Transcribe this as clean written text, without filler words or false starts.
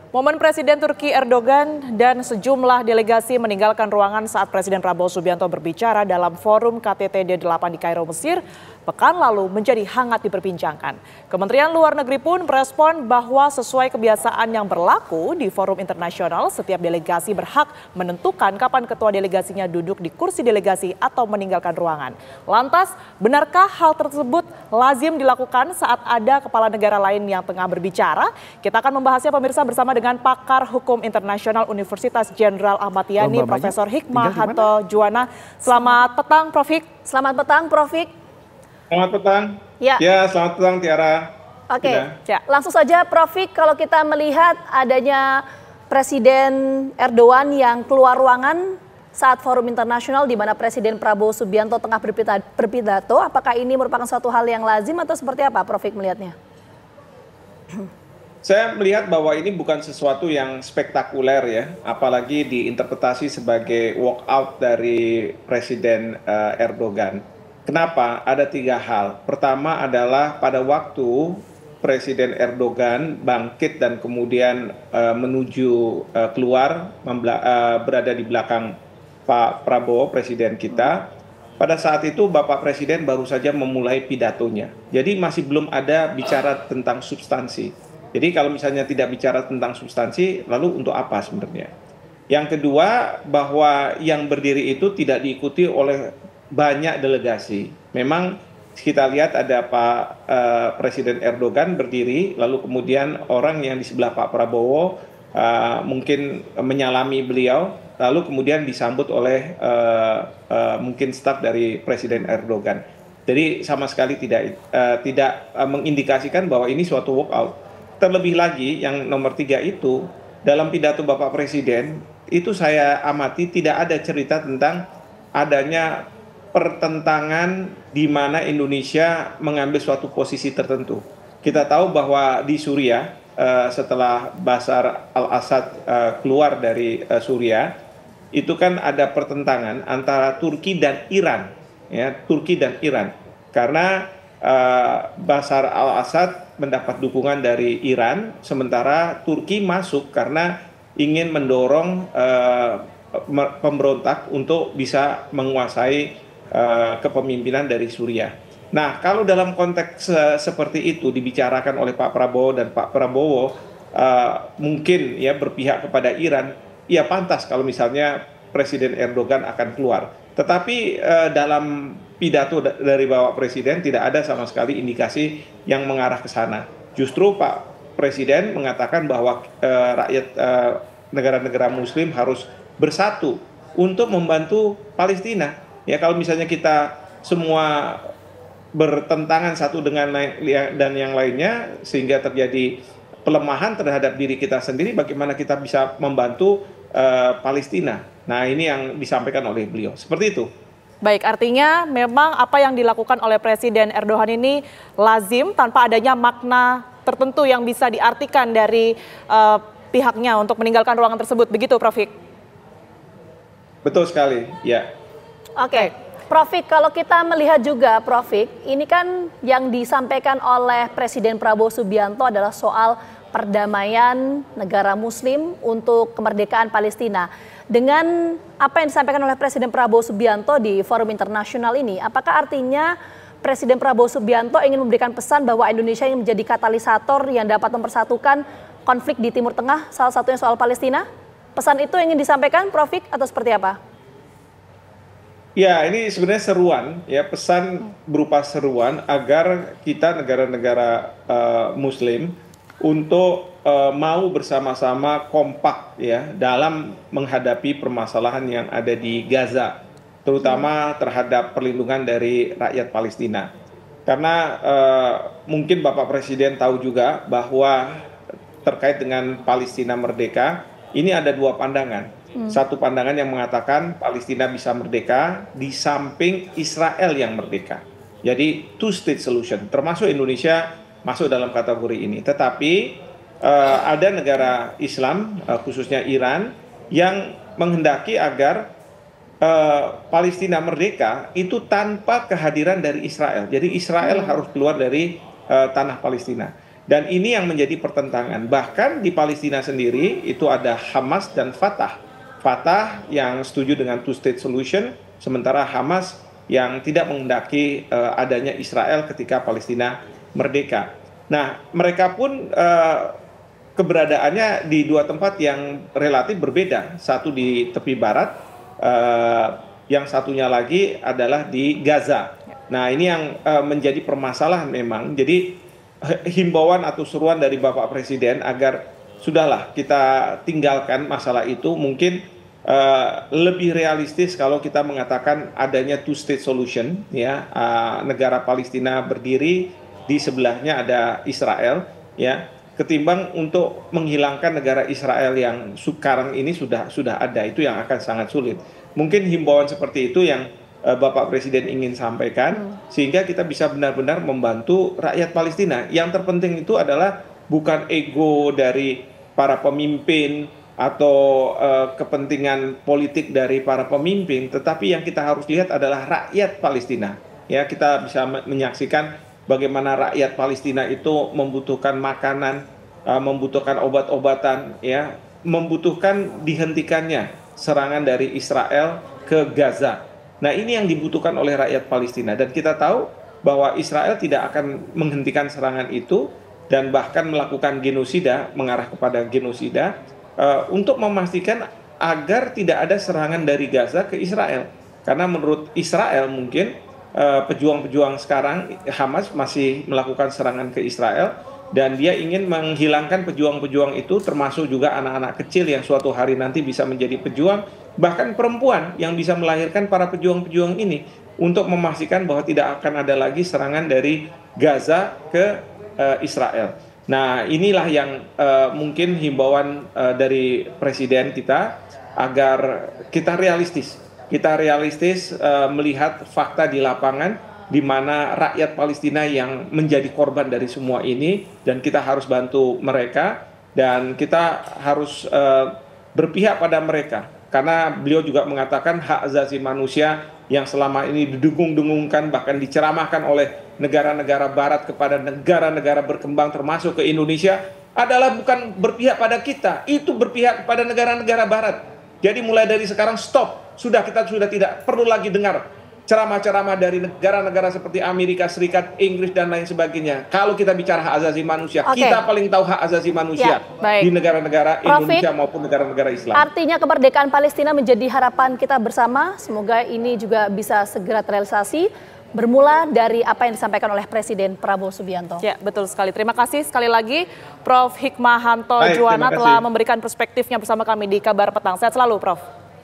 Momen Presiden Turki Erdogan dan sejumlah delegasi meninggalkan ruangan saat Presiden Prabowo Subianto berbicara dalam forum KTT D8 di Kairo, Mesir, pekan lalu menjadi hangat diperbincangkan. Kementerian Luar Negeri pun merespon bahwa sesuai kebiasaan yang berlaku di forum internasional, setiap delegasi berhak menentukan kapan ketua delegasinya duduk di kursi delegasi atau meninggalkan ruangan. Lantas, benarkah hal tersebut lazim dilakukan saat ada kepala negara lain yang tengah berbicara? Kita akan membahasnya pemirsa bersama dengan pakar hukum internasional Universitas Jenderal Ahmad Yani, Profesor Hikmahanto Juwana. Selamat petang, Prof. Hik. Selamat petang, Prof. Hik. Selamat petang. Ya, selamat petang, Tiara. Oke, langsung saja, Prof. Hik, kalau kita melihat adanya Presiden Erdogan yang keluar ruangan saat forum internasional di mana Presiden Prabowo Subianto tengah berpidato, apakah ini merupakan suatu hal yang lazim atau seperti apa, Prof. Hik melihatnya? Saya melihat bahwa ini bukan sesuatu yang spektakuler ya, apalagi diinterpretasi sebagai walkout dari Presiden Erdogan. Kenapa? Ada 3 hal. Pertama adalah pada waktu Presiden Erdogan bangkit dan kemudian menuju keluar, berada di belakang Pak Prabowo, Presiden kita. Pada saat itu Bapak Presiden baru saja memulai pidatonya. Jadi masih belum ada bicara tentang substansi. Jadi kalau misalnya tidak bicara tentang substansi, lalu untuk apa sebenarnya? Yang kedua, bahwa yang berdiri itu tidak diikuti oleh banyak delegasi. Memang kita lihat ada Pak Presiden Erdogan berdiri, lalu kemudian orang yang di sebelah Pak Prabowo mungkin menyalami beliau, lalu kemudian disambut oleh mungkin staf dari Presiden Erdogan. Jadi sama sekali tidak mengindikasikan bahwa ini suatu walkout. Terlebih lagi yang nomor 3 itu, dalam pidato Bapak Presiden, itu saya amati tidak ada cerita tentang adanya pertentangan di mana Indonesia mengambil suatu posisi tertentu. Kita tahu bahwa di Suriah, setelah Bashar al-Assad keluar dari Suriah, itu kan ada pertentangan antara Turki dan Iran. Ya, Turki dan Iran. Karena Bashar al-Assad mendapat dukungan dari Iran, sementara Turki masuk karena ingin mendorong pemberontak untuk bisa menguasai kepemimpinan dari Suriah. Nah, kalau dalam konteks seperti itu dibicarakan oleh Pak Prabowo dan Pak Prabowo mungkin ya berpihak kepada Iran, ya pantas kalau misalnya Presiden Erdogan akan keluar. Tetapi dalam pidato dari Bapak Presiden tidak ada sama sekali indikasi yang mengarah ke sana. Justru Pak Presiden mengatakan bahwa rakyat negara-negara Muslim harus bersatu untuk membantu Palestina. Ya, kalau misalnya kita semua bertentangan satu dengan dan yang lainnya sehingga terjadi pelemahan terhadap diri kita sendiri, bagaimana kita bisa membantu Palestina. Nah, ini yang disampaikan oleh beliau. Seperti itu. Baik, artinya memang apa yang dilakukan oleh Presiden Erdogan ini lazim tanpa adanya makna tertentu yang bisa diartikan dari pihaknya untuk meninggalkan ruangan tersebut. Begitu, Prof. Hik? Betul sekali, ya. Oke, Prof. Hik, kalau kita melihat juga, Prof. Hik, ini kan yang disampaikan oleh Presiden Prabowo Subianto adalah soal perdamaian negara Muslim untuk kemerdekaan Palestina. Dengan apa yang disampaikan oleh Presiden Prabowo Subianto di forum internasional ini, apakah artinya Presiden Prabowo Subianto ingin memberikan pesan bahwa Indonesia ingin menjadi katalisator yang dapat mempersatukan konflik di Timur Tengah, salah satunya soal Palestina? Pesan itu ingin disampaikan, Prof. Hik, atau seperti apa? Ya, ini sebenarnya seruan, ya, pesan berupa seruan agar kita negara-negara Muslim untuk mau bersama-sama kompak ya dalam menghadapi permasalahan yang ada di Gaza, terutama terhadap perlindungan dari rakyat Palestina. Karena mungkin Bapak Presiden tahu juga bahwa terkait dengan Palestina merdeka, ini ada 2 pandangan. Satu pandangan yang mengatakan Palestina bisa merdeka di samping Israel yang merdeka. Jadi two-state solution, termasuk Indonesia masuk dalam kategori ini. Tetapi ada negara Islam, khususnya Iran, yang menghendaki agar Palestina merdeka itu tanpa kehadiran dari Israel. Jadi Israel harus keluar dari tanah Palestina. Dan ini yang menjadi pertentangan. Bahkan di Palestina sendiri itu ada Hamas dan Fatah. Fatah yang setuju dengan two-state solution, sementara Hamas yang tidak menghendaki adanya Israel ketika Palestina merdeka. Nah, mereka pun keberadaannya di dua tempat yang relatif berbeda. Satu di tepi barat, yang satunya lagi adalah di Gaza. Nah, ini yang menjadi permasalahan memang. Jadi himbauan atau seruan dari Bapak Presiden agar sudahlah kita tinggalkan masalah itu, mungkin lebih realistis kalau kita mengatakan adanya two-state solution, ya, negara Palestina berdiri, di sebelahnya ada Israel, ya, ketimbang untuk menghilangkan negara Israel yang sekarang ini sudah ada, itu yang akan sangat sulit. Mungkin himbauan seperti itu yang Bapak Presiden ingin sampaikan, sehingga kita bisa benar-benar membantu rakyat Palestina. Yang terpenting itu adalah bukan ego dari para pemimpin atau kepentingan politik dari para pemimpin, tetapi yang kita harus lihat adalah rakyat Palestina. Ya, kita bisa menyaksikan bagaimana rakyat Palestina itu membutuhkan makanan, membutuhkan obat-obatan, ya, membutuhkan dihentikannya serangan dari Israel ke Gaza. Nah, ini yang dibutuhkan oleh rakyat Palestina, dan kita tahu bahwa Israel tidak akan menghentikan serangan itu dan bahkan melakukan genosida, mengarah kepada genosida, untuk memastikan agar tidak ada serangan dari Gaza ke Israel. Karena menurut Israel mungkin pejuang-pejuang sekarang Hamas masih melakukan serangan ke Israel, dan dia ingin menghilangkan pejuang-pejuang itu, termasuk juga anak-anak kecil yang suatu hari nanti bisa menjadi pejuang, bahkan perempuan yang bisa melahirkan para pejuang-pejuang ini, untuk memastikan bahwa tidak akan ada lagi serangan dari Gaza ke Israel. Nah, inilah yang mungkin himbauan dari Presiden kita, agar kita realistis. Kita realistis melihat fakta di lapangan, di mana rakyat Palestina yang menjadi korban dari semua ini, dan kita harus bantu mereka, dan kita harus berpihak pada mereka. Karena beliau juga mengatakan hak asasi manusia yang selama ini didengung-dengungkan, bahkan diceramahkan oleh negara-negara barat kepada negara-negara berkembang termasuk ke Indonesia, adalah bukan berpihak pada kita, itu berpihak pada negara-negara barat. Jadi mulai dari sekarang stop, kita sudah tidak perlu lagi dengar ceramah-ceramah dari negara-negara seperti Amerika Serikat, Inggris, dan lain sebagainya. Kalau kita bicara hak asasi manusia, kita paling tahu hak asasi manusia di negara-negara Indonesia maupun negara-negara Islam. Artinya kemerdekaan Palestina menjadi harapan kita bersama. Semoga ini juga bisa segera terrealisasi, bermula dari apa yang disampaikan oleh Presiden Prabowo Subianto. Ya, betul sekali. Terima kasih sekali lagi Prof. Hikmahanto Juwana telah memberikan perspektifnya bersama kami di Kabar Petang. Sehat selalu, Prof.